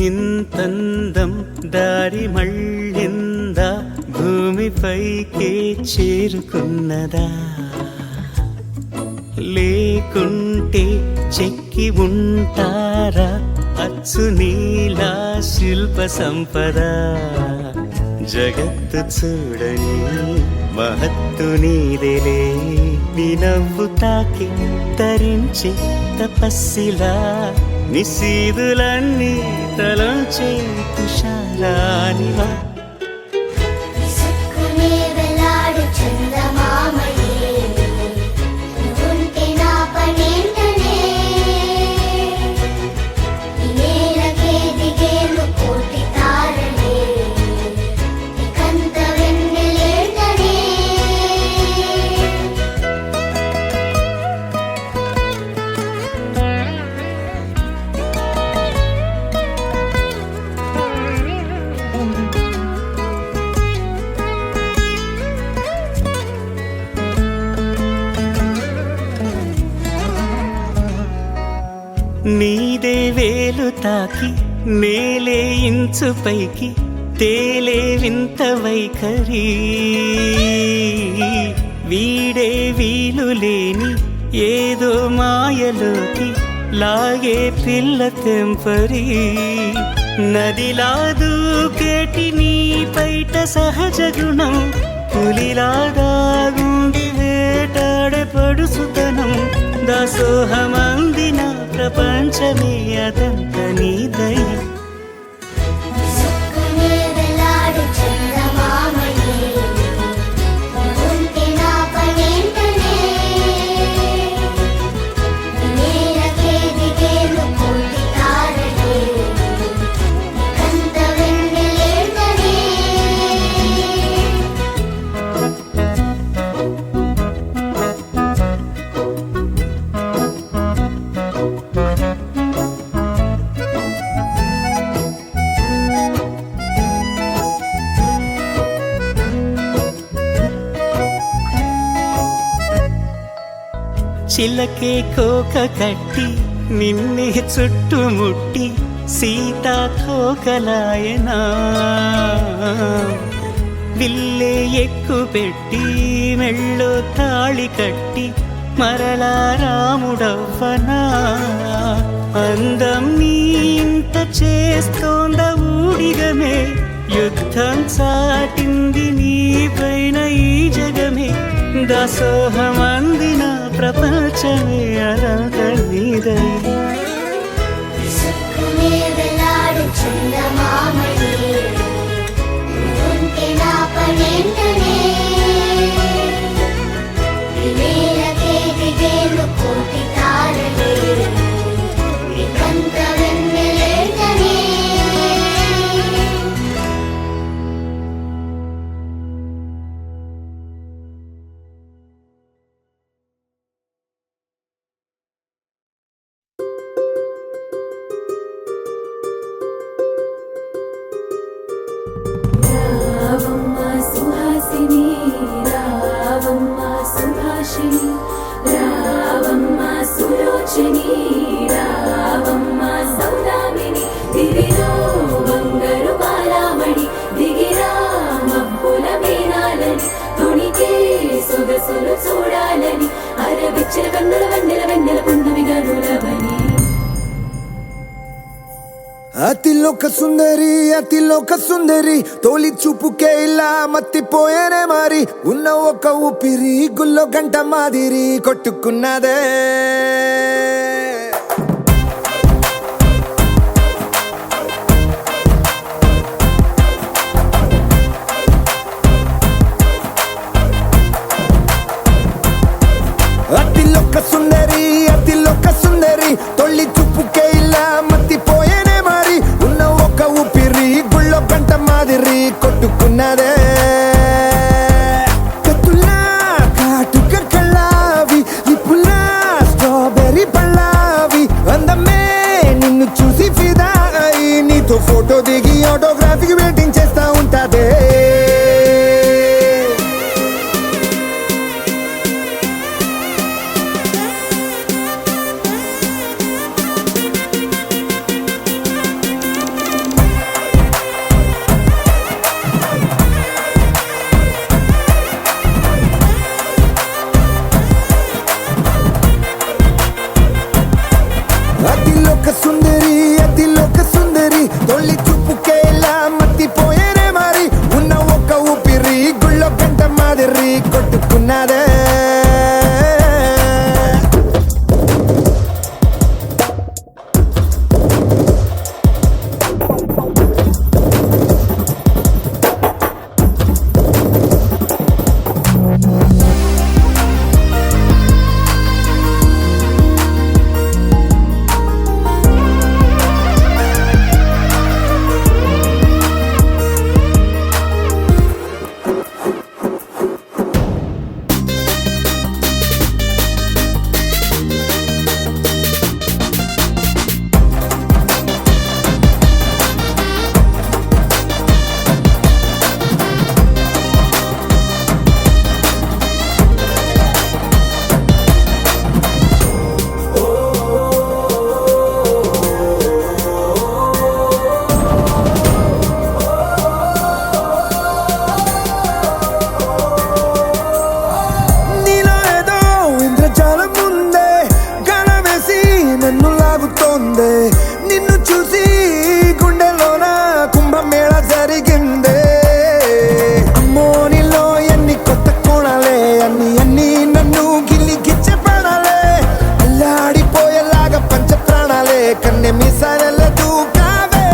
ఇంతందం దారి మళ్ళిందా భూమిపైకే చేరుకున్నదా లేకుంటే చెక్కి ఉంటారా అచ్చు నీలా శిల్ప సంపద జగత్తు చూడని మహత్తు నీదేలే నీ నవ్వు తాకి తరించి తపస్సిలా నిశీదులన్నీ తలంచే తుషారానివా నీదే వేలు తాకి నేలే ఇంచు పైకి తేలే వింత వైఖరి వీడే వీలు లేని ఏదో మాయలోకి లాగే పిల్ల తెంపరి నదిలా దూకేటి నీ పైట సహజ గుణం పులిలాదాగుండి వేటాడే పడుసుతనం దాసోహమందిన ప్రపంచమే అదంత నీదై చిలకే కోక కట్టి నిన్నే చుట్టుముట్టి సీతాకోకలాయనా విల్లే ఎక్కు పెట్టి మెళ్ళో తాళి కట్టి మరలా రాముడవ్వనా అందం నీ ఇంత చేస్తోంద ఊడిగమే యుద్ధం చాటింది నీ పైన ఈ జగమే దాసోహమందిన ప్రపంచమే అదంత నీదై చూడాలని అరవిచ్చిన కన్నుల వెన్నెల వెన్నెల పున్నమిగా నులవని అతిలోక సుందరి తోలి చూపుకే ఇలా మత్తిపోయేనే మారి ఉన్న ఒక ఊపిరి గుల్లో గంట మాదిరి కొట్టుకున్నదే అతిలోక సుందరి తొలి చూపుకే ఇలా మత్తిపోయేనే మారి ఉన్న ఒక ఊపిరి గుళ్ళో గంట మాదిరి కొట్టుకున్నదే కత్తులా కాటుక కళ్ళావి నిప్పులా స్ట్రాబెర్రీ పళ్ళ కొట్టుకున్నదే నిన్ను చూసి గుండెలోన కుంభమేళ జరిగిందే అమ్మో నీలో ఎన్ని కొత్త కోణాలే అన్ని నన్ను గిల్లి గిచ్చె ప్రాణాలే అల్లాడిపోయేలాగా పంచ ప్రాణాలే కన్నె మీసాల దూకావే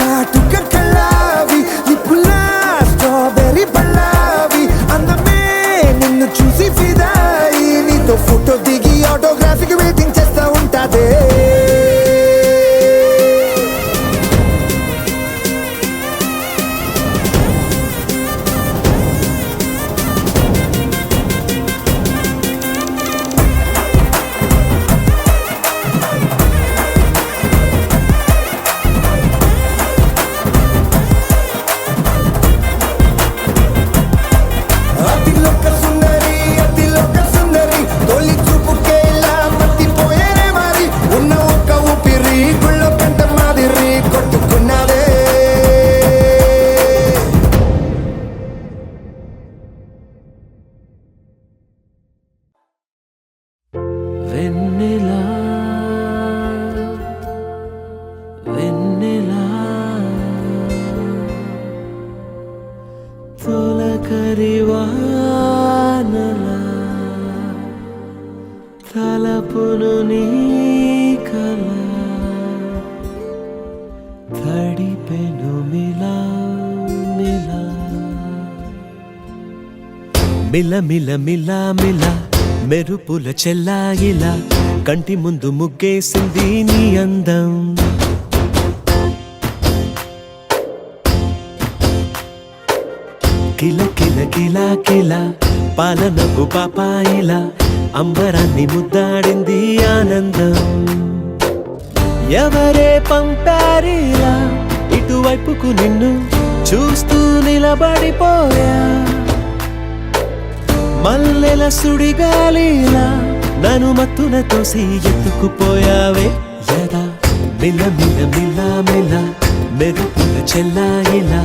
కాటుక కళ్ళావి లిప్పులా స్ట్రాబెర్రీ పళ్ళావి అందమే నిన్ను చూసి ఫిదాయి నీతో ఫోటో దిగి ఆటోగ్రాఫీకి వెయిటింగ్ చేస్తా ఉంటాదే అతిలోక సుందరి తొలి చూపుకే ఇలా మత్తిపోయేనే మరి ఉన్న ఒక్క ఊపిరి గుళ్ళో కంట మాదిరి కొట్టుకున్నదే వెన్నెలా వెన్నెలా తొలకరి వానలా తలపును నీ కల తడిపెను మిలా మిలా మిల మిల మిల మిల మెరుపుల చెల్లాయిలా కంటి ముందు ముగ్గేసింది నీ అందం కిల కిల కిల కిల పాలనపు పాపాయిలా అంబరాన్ని ముద్దాడింది ఆనందం ఎవరే పంపారిలా ఇటువైపుకు నిన్ను చూస్తూ నిలబడిపోయా మల్లెల సుడిగాలిలా నన్ను మత్తున తోసి ఎత్తుకుపోయావే యదా మిల మిల మిల మిల మెరుపుల చెల్లాయిలా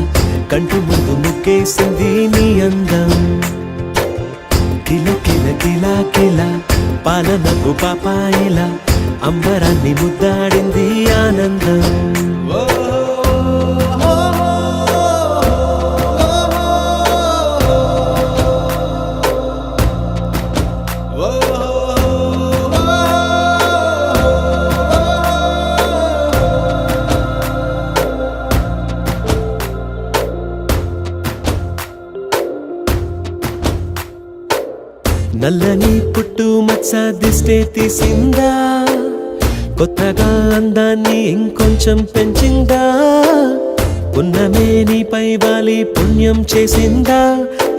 కంటి ముందు ముగ్గేసింది నీ అందం కిల కిల కిల కిల పాలనపు పాపాయిలా అంబరాన్ని ముద్దాడింది ఆనందం నల్లని పుట్టు మచ్చ దిష్టే తీసిందా కొత్తగా అందాన్ని ఇంకొంచెం పెంచిందా పున్నమే నీపై వాలి పుణ్యం చేసిందా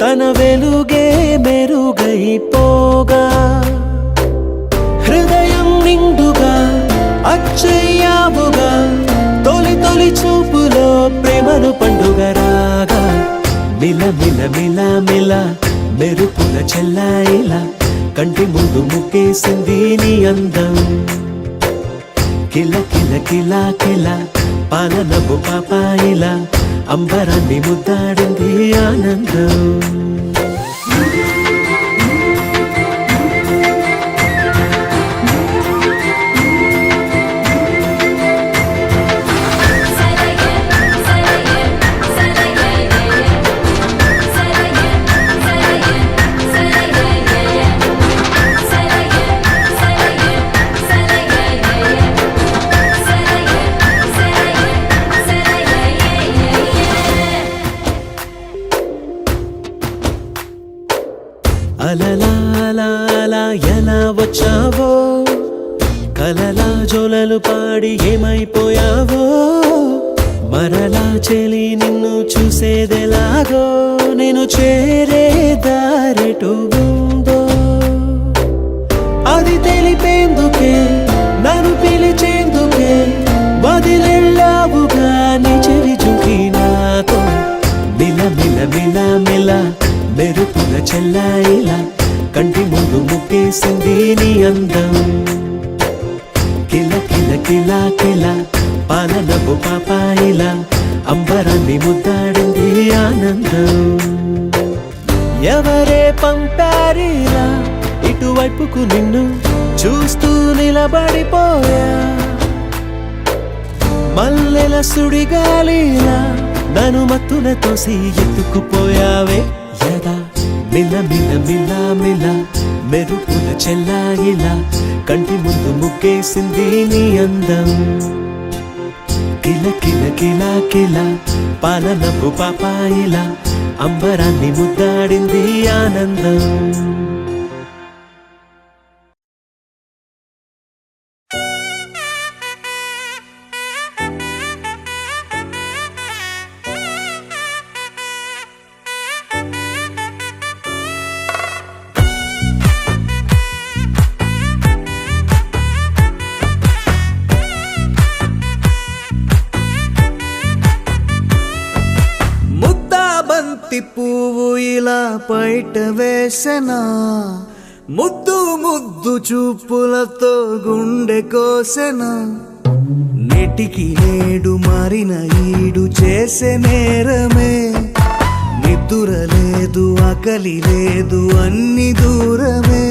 తన వెలుగే మెరుగైపోగా హృదయం నిండుగా అచ్చయ్యావుగా తొలి తొలి చూపులో ప్రేమను పండుగ రాగా మిల మిల మిల మిల మెరుపుల చెల్లాయిలా కంటి ముందు ముగ్గేసింది నీ అందం కిల కిల కిల కిల పాలనపు పాపాయిలా అంబరాన్ని ముద్దాడింది ఆనందం సరయే సరయే సరయే సరయే అలలా ఎలా వచ్చావో కలలా జోలలు పాడి ఏమైపోయావో మరలా చెలి నిన్ను చూసేదెలాగో నేను చేరే దారెటు ఉందో అది తెలిపేందుకే నన్ను పిలిచేందుకే వదిలెళ్ళావుగా నీ చెవి చూకి నాతో మిల మెరుపుల చెల్లాయిలా కంటి ముందు ముక్కేసింది నీ అందం కిల కిల కిల కిల పాలనపు పాపాయిలా అంబరాన్ని ముద్దాడింది ఆనందం ఎవరే పంపారిలా ఇటువైపుకు నిన్ను చూస్తూ నిలబడిపోయా మల్లెల సుడిగాలిలా నన్ను మత్తున తోసి ఎత్తుకుపోయావే యదా మిల మెరుపుల చెల్లాయిలా కంటి ముందు ముక్కేసింది నీ అందం కిల కిల కిల కిల పాలనపు పాపాయిలా అంబరాన్ని ముద్దాడింది ఆనందం పువ్వు ఇలా బయట వేసెనా ముద్దు ముద్దు చూపులతో గుండె కోసెనా నెటికి నేడు మారిన ఈడు చేసే నేరమే నిద్ర లేదు ఆకలి లేదు అన్ని దూరమే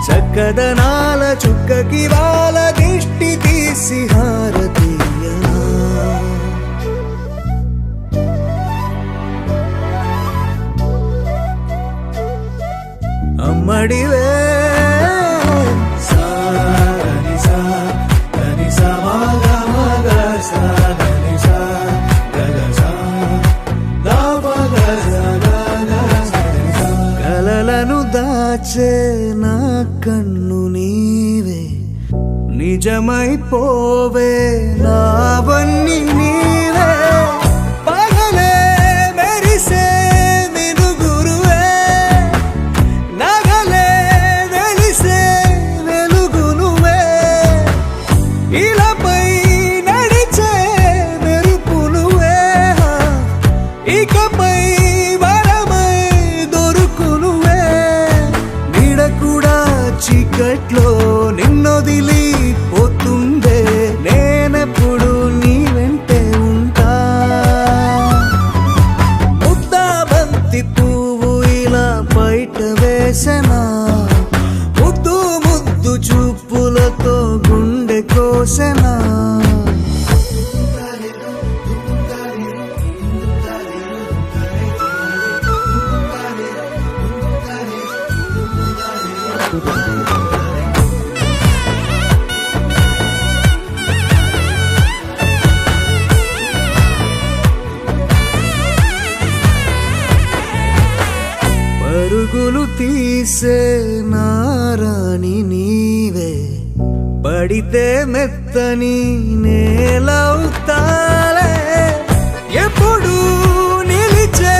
చక్కదనాల చుక్కకి వాళ్ళ దిష్టి తీసి హారతీయనా అమ్మడివే కలలను దాచే నా కన్ను నీవే నిజమైపోవే నావన్నీ నీవే పగలే మెరిసే చీకట్లో నిన్నొదిలి పోతుందే నేనెప్పుడు నీ వెంటే ఉంటా ముద్దా బంతి పువ్వు ఇలా బయట వేసెనా ముద్దు ముద్దు చూపులతో గుండె కోసెనా పరుగులు తీసే నారాణి నీవే పడితే మెత్తని నేలవుతాలే ఎప్పుడు నిలిచే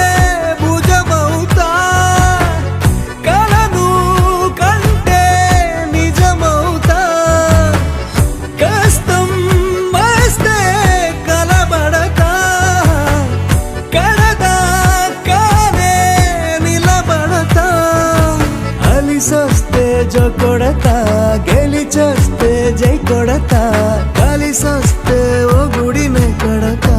భుజమవుతా కలను కంటే నిజమవుతా కష్టం వస్తే కలబడతా కడదాకానే నిలబడతా అలిసొస్తే జో కొడతా గెలిచొస్తే జై కొడతా కలిసొస్తే ఓ గుడినే కడతా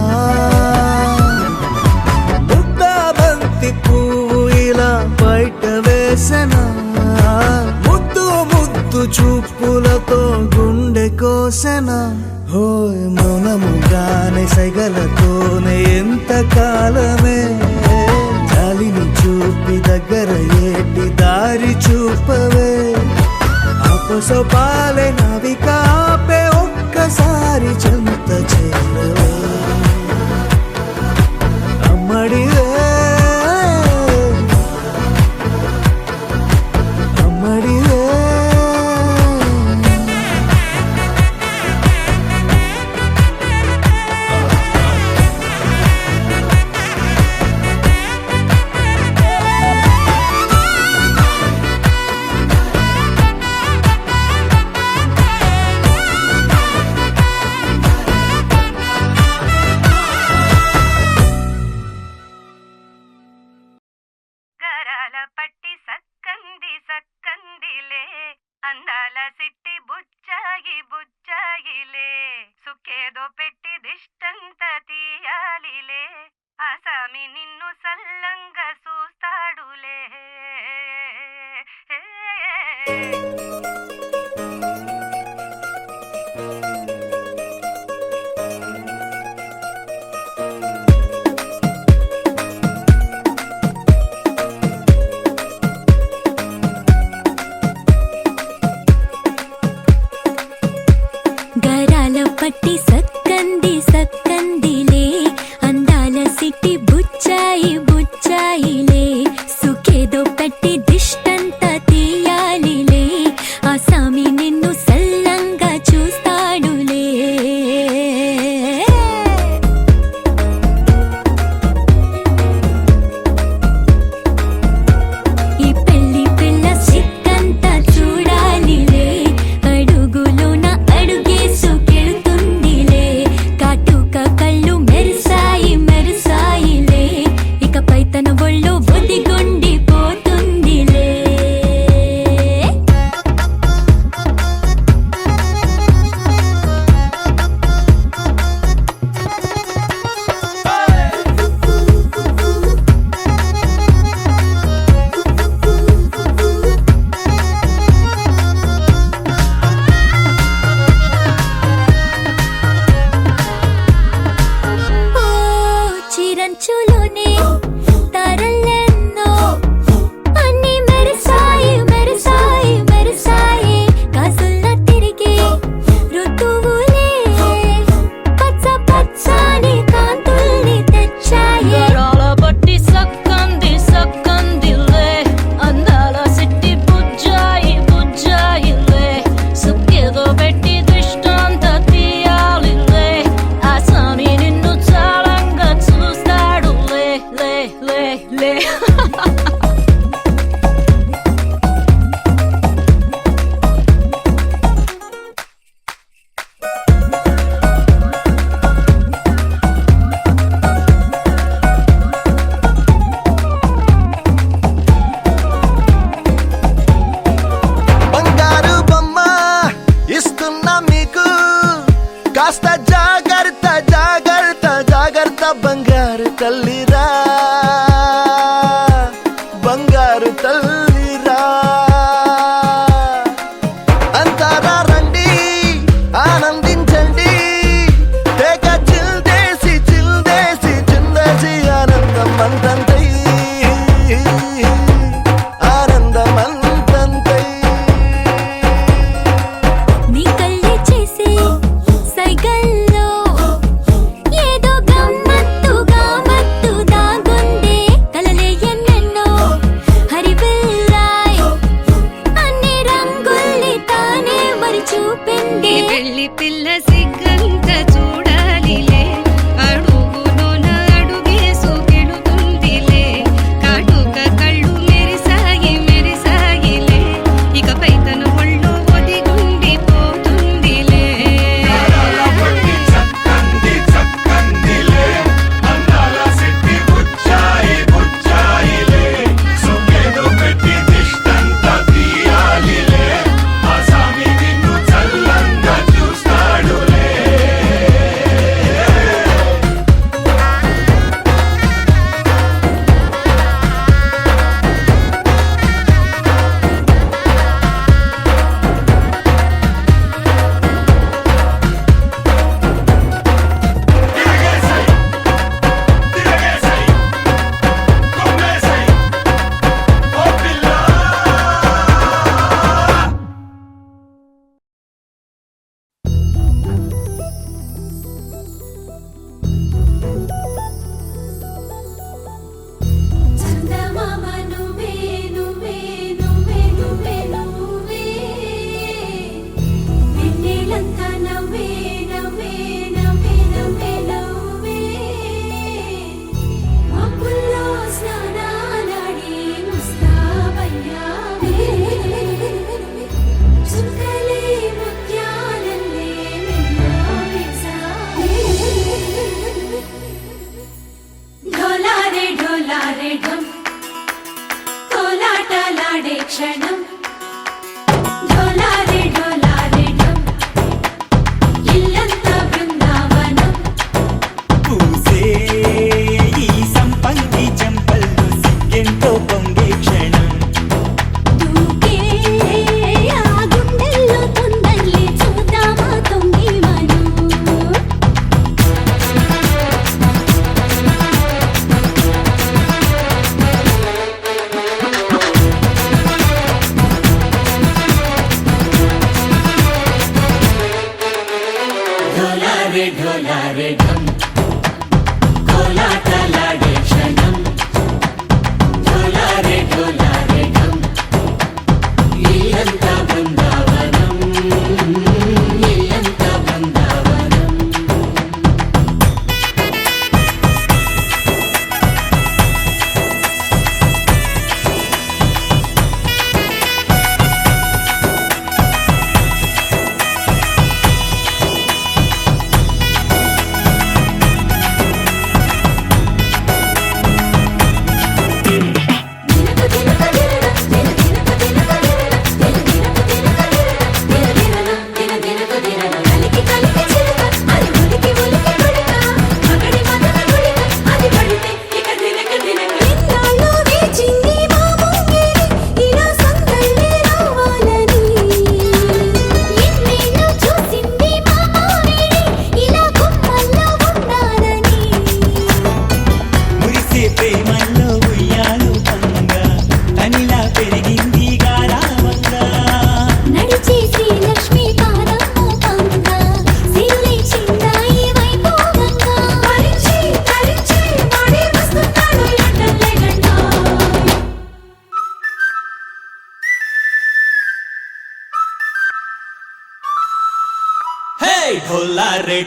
ముద్దా బంతి పువ్వు ఇలా బయట వేసెనా ముద్దు ముద్దు చూపులతో గుండె కోసెనా హోయ్ మౌనముగానే సైగలతోనే ఎంత కాలమే జాలిని చూపి దగ్గర ఏటి దారి చూపవే అపసోపాలే నావికాపే ఒక్కసారి చెంత చేరవే అమ్మడివే లే బంగారు బొమ్మ ఇస్తున్నా మీకు కాస్త జాగ్రత్త జాగ్రత్త జాగ్రత్త బంగారు తల్లిరా బంగారు తల్లిరా అంతారా రండి ఆనందించండి తెగ చిల్దేసి చిల్దేసి చిందేసి ఆనందం అంతంతై ఆనందం అంతంతై నీ కళ్ళే చేసే సైగల్లో ఏదో గమ్మత్తుగా మత్తు దాగుందే కలలే ఎన్నెన్నో హరిబిల్లాయ్ అన్ని రంగుల్ని తానే మరి చూపింది పెళ్లి పిల్ల సిగ్గంత చూడాలిలే అడుగులోన అడుగేసు గెలుతుందిలే కాటుక కళ్ళు మెరిసాయి మెరిసాయిలే ఇకపై తన ఒళ్ళు ఒదిగుండిపోతుందిలే చందమామ నువ్వే నువ్వే నువ్వే నువ్వే నువ్వే వెన్నెలంతా నవ్వే నవ్వే నవ్వే నవ్వే నవ్వే మబ్బుల్లో స్నానాలాడి ముస్తాబయ్యావే చుక్కలే ముత్యాలల్లే మెన్నా వేసావే ढोलारे ढोलारे ढम कोलाटलाडे क्षणम ढोलारे ढोलारे ढम इल्लंता बृंदावनम పూసే ఈ సంపంగి చెంపల్లో సిగ్గెంతో పొంగే క్షణం దూకే ఆ గుండెల్లో తొందల్లి చూద్దామా తొంగి మను ढोलारे ढोलारे ढम कोलाटलाडे क्षणम ढोलारे ढोलारे ढम इल्लंता बृंदावनम इल्लंता बृंदावनम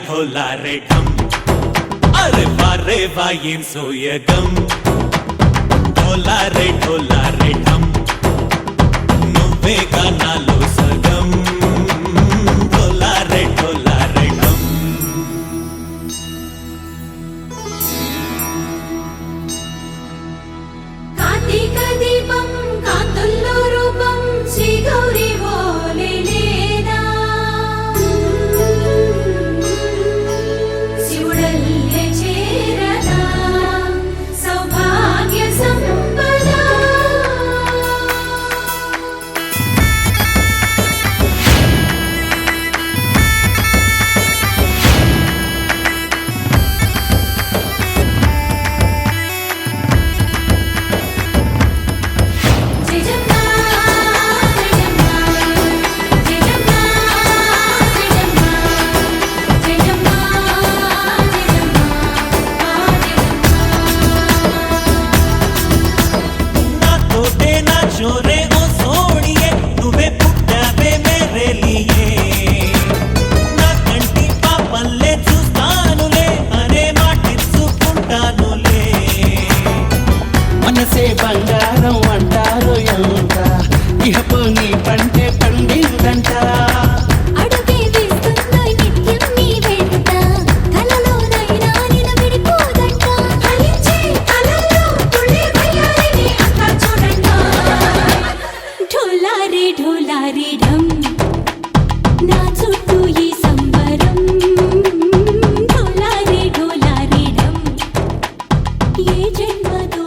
ढोला रे ढम अरे वारे वायें सोयगम ఢోలారే ఢోలారే ఢమ్ నువ్వే గానాలో సగం ఢోలారే ఢోలారే ఢమ్ కార్తీక దీపం కాంతుల్లో రూపం శ్రీ గౌరీ ఓలే లేదా శివుడల్లే చేరదా సౌభాగ్య సంపద జయజమ్మా జయజమ్మా జయజమ్మా జయజమ్మా జయజమ్మా నాతోటే నా చోరే ఓ సోడియే నువ్వే పుట్టావే మేరే లియే నా కంటి పాపల్లే చూస్తానులే అనే మాటిచ్చుకుంటానులే మనసే బంగారం అంటారు ఎంత ఇహపు నీ పంటే పండిందంట అడుగే వేస్తున్నా నిత్యం నీ వెంట కలలోనైనా నిలబడిపోదంట ఫలించే కలలో తుళ్ళే వయ్యారిని అంతా చూడంట ఢోలారే ఢోలారే ఢమ్ నా చుట్టూ ఈ సంబరం ఢోలారే ఢోలారే ఢమ్ ఏ జన్మదో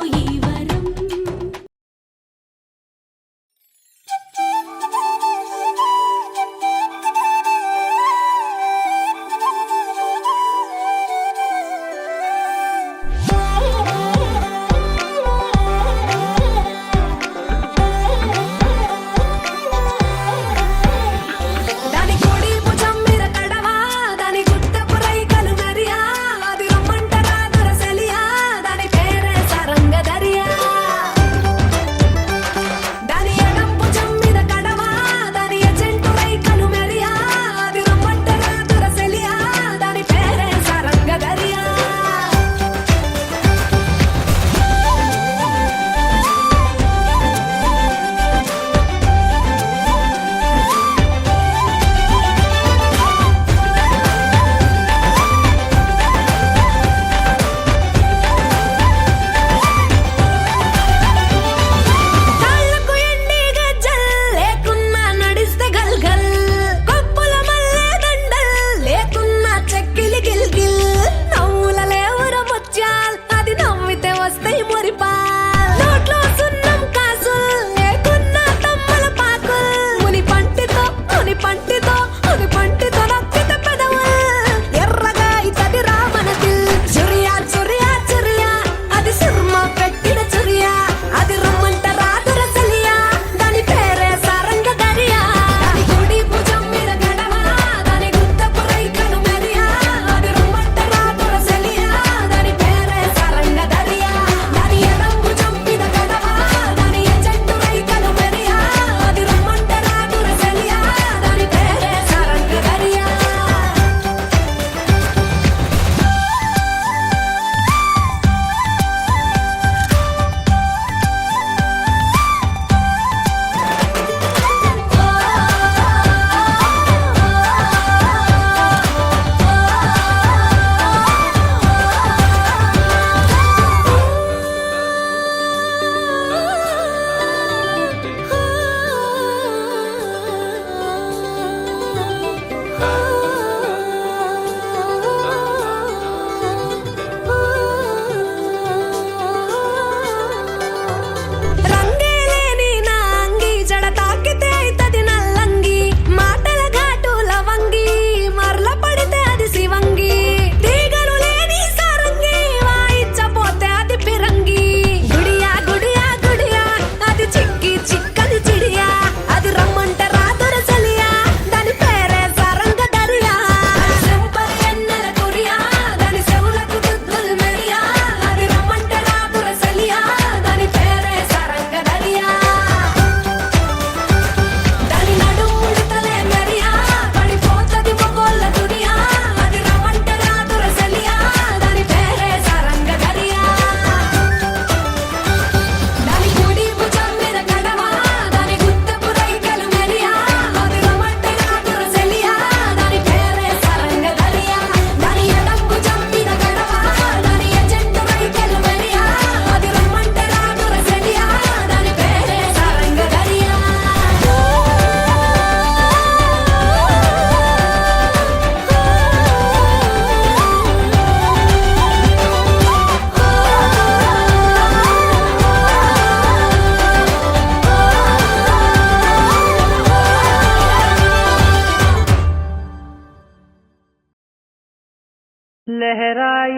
लहराई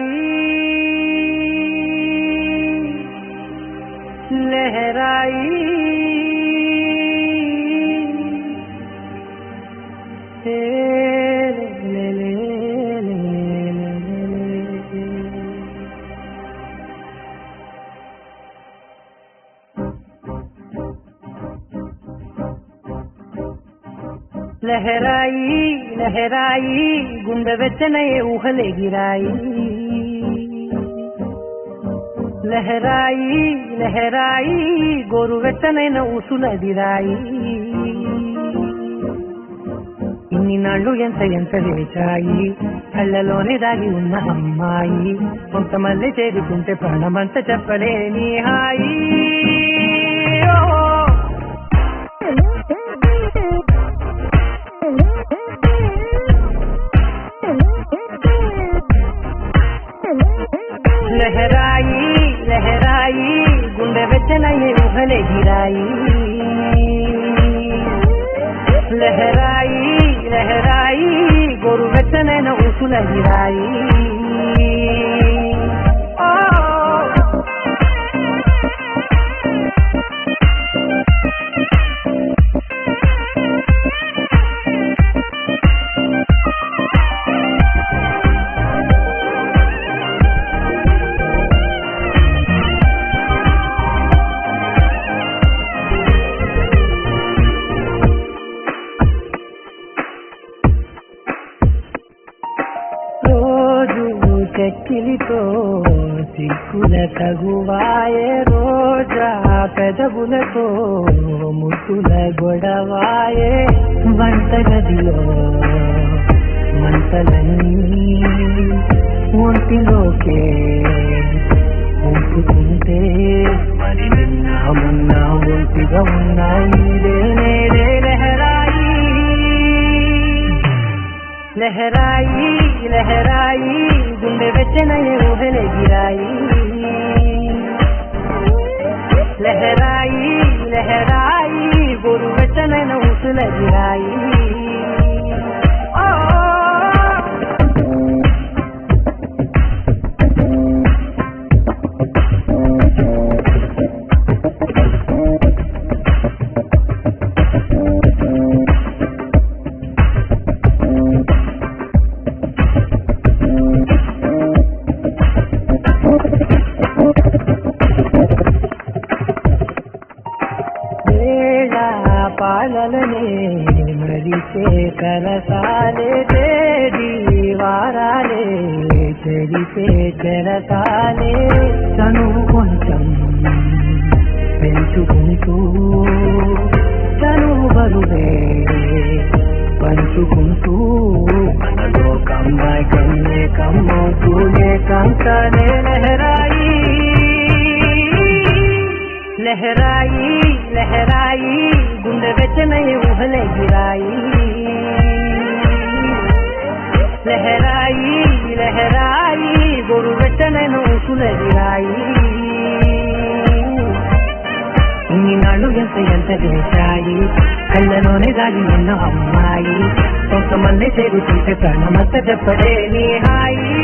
लहराई ले ले ले ले लहराई लहराई गुंड वेचनये ऊहले गिराई लहराई लहराई गोरु వెచ్చనైన ఊసులదిరాయి ఇన్ని నాళ్ళు ఎంత ఎంత వేచాయి కళ్ళలోనే దాగి ఉన్న అమ్మాయి కొంతమంది చేరుకుంటే ప్రాణమంతా చెప్పలేని హాయి लहराई लहराई गुंडे वेचनये ऊहले गिराई लहराई लहराई गोरु वेचनैन ऊसुलदिराई చెక్కిలితో సిక్కుల తగువాయే రోజా పెదవులతో ముట్టుల గొడవాయే వంటగదిలో మంటలన్నీ ఒంటిలోకే ఉంటుకుంటే మరి నిన్న మొన్న ఒంటిగా ఉన్నాయి నేడే లహరాయి लहराई लहराई गुंडे वेचनये ऊहले गिराई लहराई लहराई गोरु वेचनैन ऊसुलदिराई పాలలనే మరిచే కలసాలే తేడి వారాలే చెరిపే చెరసాలే తను కొంచెం పెంచుకుంటూ తను బరువే పంచుకుంటూ మనలో కమ్మాయి కన్నే కమ్మవుతూనే కంకనే లహరాయి लहराई लहराई गुंडे वेचनये ऊहले गिराई लहराई लहराई गोरु वेचनैन ऊसुलदिराई ఇన్ని నాళ్ళు ఎంత ఎంత వేచాయి కళ్ళలోనే దాగి ఉన్న అమ్మాయి కొంతమంది చేరుతుంటే ప్రాణమంతా చెప్పలేని హాయి